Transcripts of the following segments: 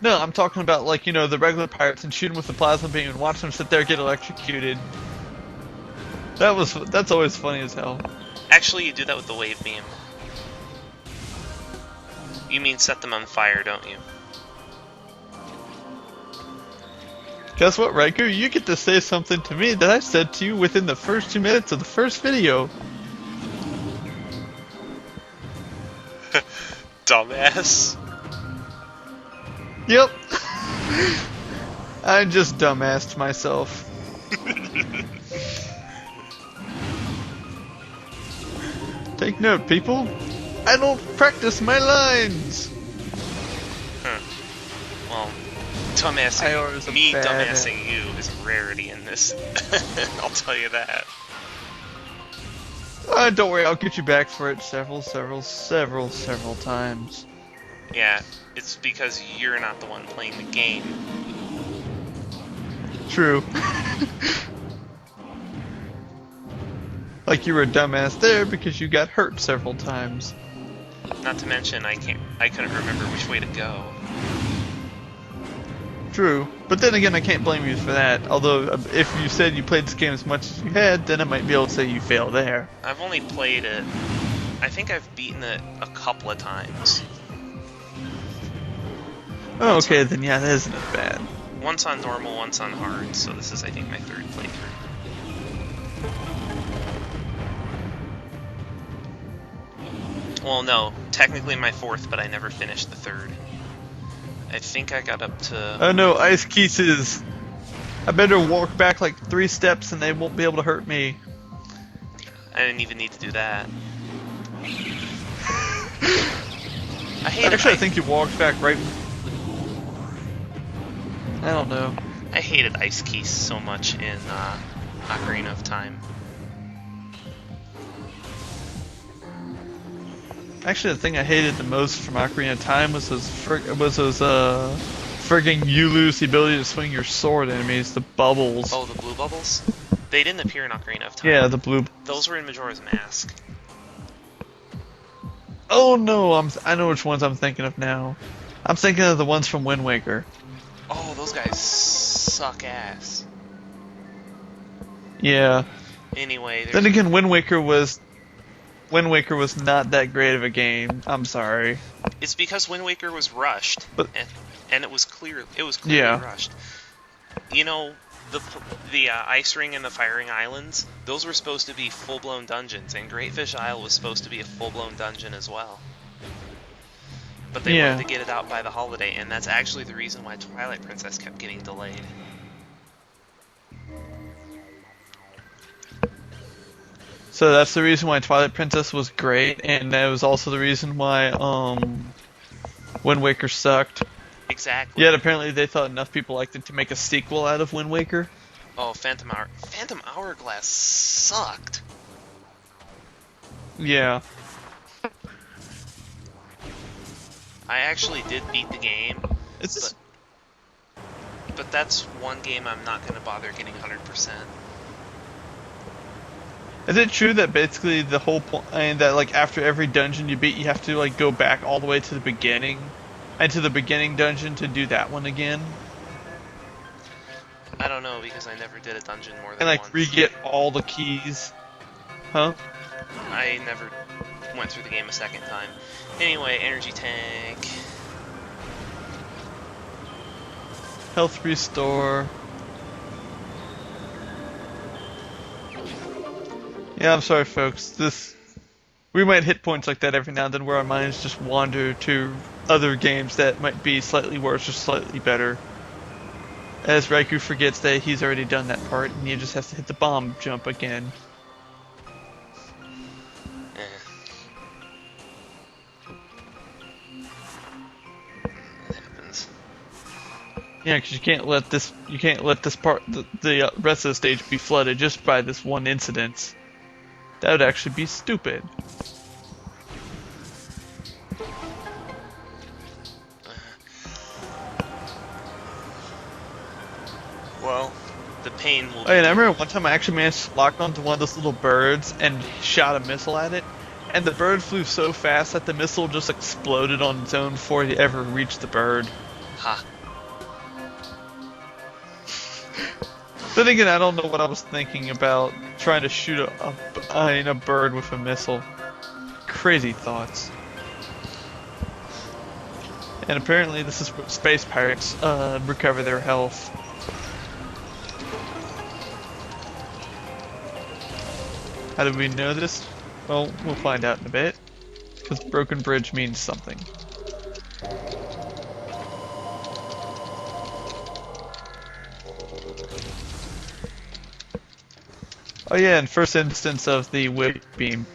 No, I'm talking about like, the regular pirates and shoot them with the plasma beam and watch them sit there get electrocuted. That's always funny as hell. Actually, you do that with the wave beam. You mean set them on fire, don't you? Guess what, Riker? You get to say something to me that I said to you within the first 2 minutes of the first video. Dumbass. Yep. I just dumbassed myself. Take note, people. I don't practice my lines. Huh. Well, dumbassing you is a rarity in this. I'll tell you that. Don't worry, I'll get you back for it several times. Yeah, it's because you're not the one playing the game. True. Like you were a dumbass there because you got hurt several times. Not to mention, I couldn't remember which way to go. True, but then again, I can't blame you for that. Although, if you said you played this game as much as you had, then I might be able to say you failed there. I've only played it. I think I've beaten it a couple of times. Oh, okay, then yeah, that isn't as bad. Once on normal, once on hard, so this is, I think, my third playthrough. Well, no, technically my fourth, but I never finished the third. I think I got up to... Oh no, ice pieces! I better walk back like 3 steps and they won't be able to hurt me. I didn't even need to do that. I think you walked back right... I don't know. I hated Ice Keys so much in Ocarina of Time. Actually, the thing I hated the most from Ocarina of Time was those frigging you lose the ability to swing your sword enemies, the bubbles. Oh, the blue bubbles? They didn't appear in Ocarina of Time. Yeah, the blue. Those were in Majora's Mask. Oh no, I know which ones I'm thinking of now. I'm thinking of the ones from Wind Waker. Oh, those guys suck ass. Yeah. Anyway, then again, Wind Waker was not that great of a game. I'm sorry. It's because Wind Waker was rushed, but and it was clearly yeah. rushed. You know, the Ice Ring and the Firing Islands, those were supposed to be full-blown dungeons, and Great Fish Isle was supposed to be a full-blown dungeon as well. But they wanted to get it out by the holiday, and that's actually the reason why Twilight Princess kept getting delayed. So that's the reason why Twilight Princess was great, and that was also the reason why Wind Waker sucked. Exactly. Yet apparently they thought enough people liked it to make a sequel out of Wind Waker. Oh, Phantom Hourglass sucked. Yeah. I actually did beat the game, but that's one game I'm not going to bother getting 100%. Is it true that basically the whole point, and that like after every dungeon you beat, you have to like go back all the way to the beginning, and to the beginning dungeon to do that one again? I don't know, because I never did a dungeon more than and like once. re-get all the keys, huh? I never went through the game a second time. Anyway, energy tank. Health restore. Yeah, I'm sorry folks, we might hit points like that every now and then where our minds just wander to other games that might be slightly worse or slightly better. As Raikou forgets that he's already done that part and he just has to hit the bomb jump again. Yeah, because you can't let this part, the rest of the stage be flooded just by this one incident. That would actually be stupid. Well, the pain will. Oh, yeah, and I remember one time I actually managed to lock onto one of those little birds and shot a missile at it, and the bird flew so fast that the missile just exploded on its own before it ever reached the bird. Ha. Then again, I don't know what I was thinking about trying to shoot a bird with a missile. Crazy thoughts. And apparently this is what space pirates recover their health. How did we know this? Well, we'll find out in a bit. Because broken bridge means something. Oh yeah, and first instance of the wave beam.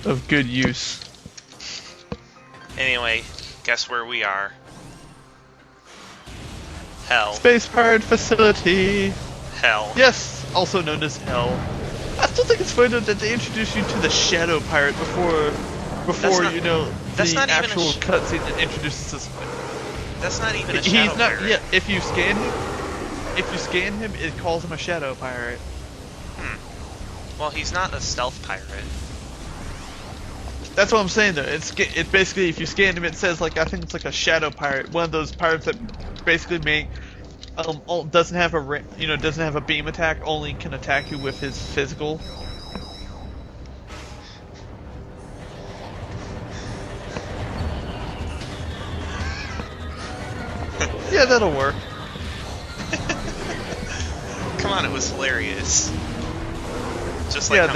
Of good use. Anyway, guess where we are? Hell. Space pirate facility! Hell. Yes, also known as Hell. I still think it's funny that they introduce you to the Shadow Pirate before not, you know that's the not even actual cutscene that introduces us. That's not even a shadow He's not. pirate. Yeah, if you scan him, it calls him a Shadow Pirate. Well, he's not a stealth pirate. That's what I'm saying though. It's basically if you scan him, it says like I think it's like a Shadow Pirate, one of those pirates that basically doesn't have a beam attack, only can attack you with his physical. Yeah, that'll work. Come on, it was hilarious. Just like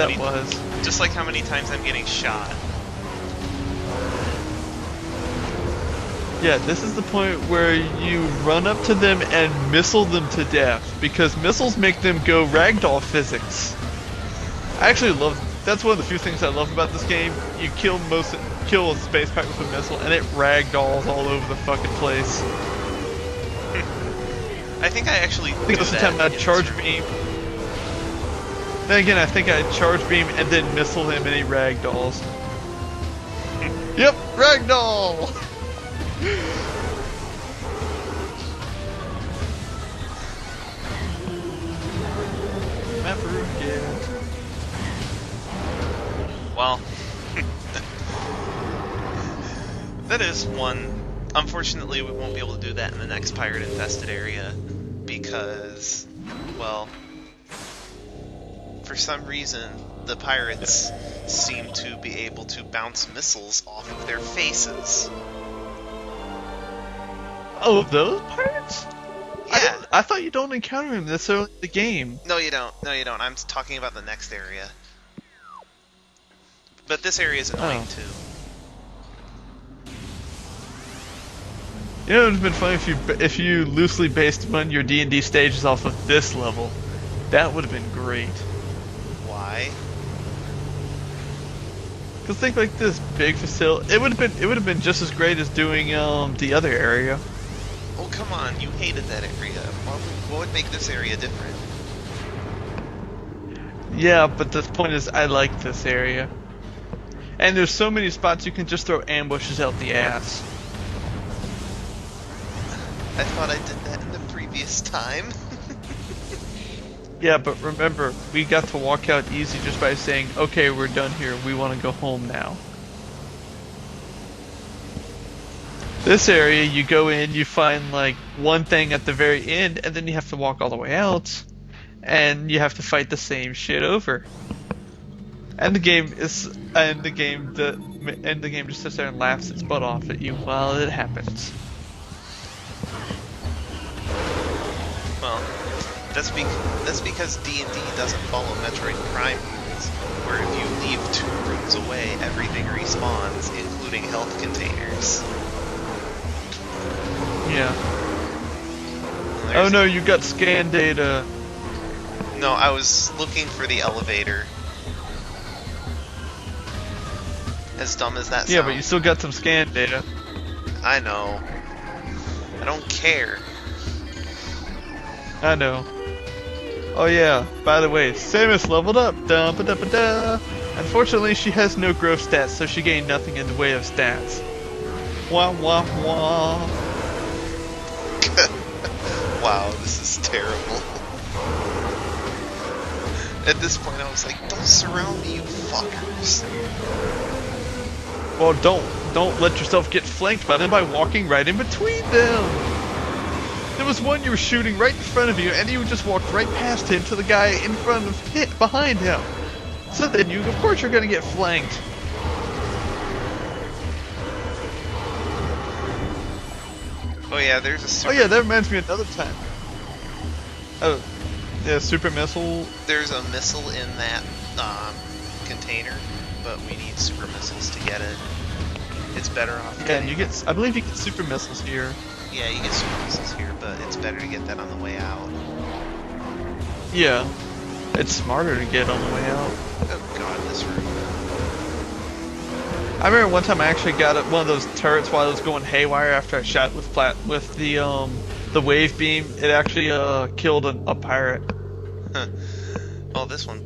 just like how many times I'm getting shot. Yeah, this is the point where you run up to them and missile them to death, because missiles make them go ragdoll physics. I actually love, that's one of the few things I love about this game. You kill a space pirate with a missile and it ragdolls all over the fucking place. I think I actually I think do this that time I in charge this beam. Then again, I think I charge beam and then missile him and he ragdolls. Yep, ragdoll! Never again. Well, that is one. Unfortunately, we won't be able to do that in the next pirate-infested area because, well, for some reason, the pirates seem to be able to bounce missiles off of their faces. Oh, those pirates? Yeah. I thought you don't encounter them necessarily in the game. No, you don't. No, you don't. I'm talking about the next area. But this area is annoying too. You know, it would have been funny if you loosely based one of your D&D stages off of this level. That would have been great. Why? Cause think like this big facility. It would have been just as great as doing the other area. Oh come on! You hated that area. What would make this area different? Yeah, but the point is, I like this area. And there's so many spots you can just throw ambushes out the ass. I thought I did that in the previous time. Yeah, but remember, we got to walk out easy just by saying, okay, we're done here, we want to go home now. This area, you go in, you find like one thing at the very end, and then you have to walk all the way out, and you have to fight the same shit over. And the game just sits there and laughs its butt off at you while it happens. Well, that's because D&D doesn't follow Metroid Prime rules, where if you leave 2 rooms away, everything respawns, including health containers. Yeah. Oh no, you got scan data. No, I was looking for the elevator. As dumb as that sounds. Yeah, but you still got some scan data. I know. I don't care. I know. Oh yeah, by the way, Samus leveled up. Da-ba-da-ba-da. Unfortunately, she has no growth stats, so she gained nothing in the way of stats. Wah wah wah. Wow, this is terrible. At this point, I was like, don't surround me, you fuckers. Well, don't let yourself get flanked by them by walking right in between them. There was one you were shooting right in front of you, and you just walked right past him to the guy in front of him, behind him. So then of course, you're gonna get flanked. Oh yeah, there's a super... Oh yeah, that reminds me of another time. Oh, yeah, super missile. There's a missile in that container, but we need super missiles to get it. It's better off. Yeah, and I believe you get super missiles here. Yeah, you get super missiles here, but it's better to get that on the way out. Yeah, it's smarter to get on the way out. Oh god, this room. I remember one time I actually got one of those turrets while it was going haywire after I shot with the wave beam. It actually killed a pirate. Well, this one blew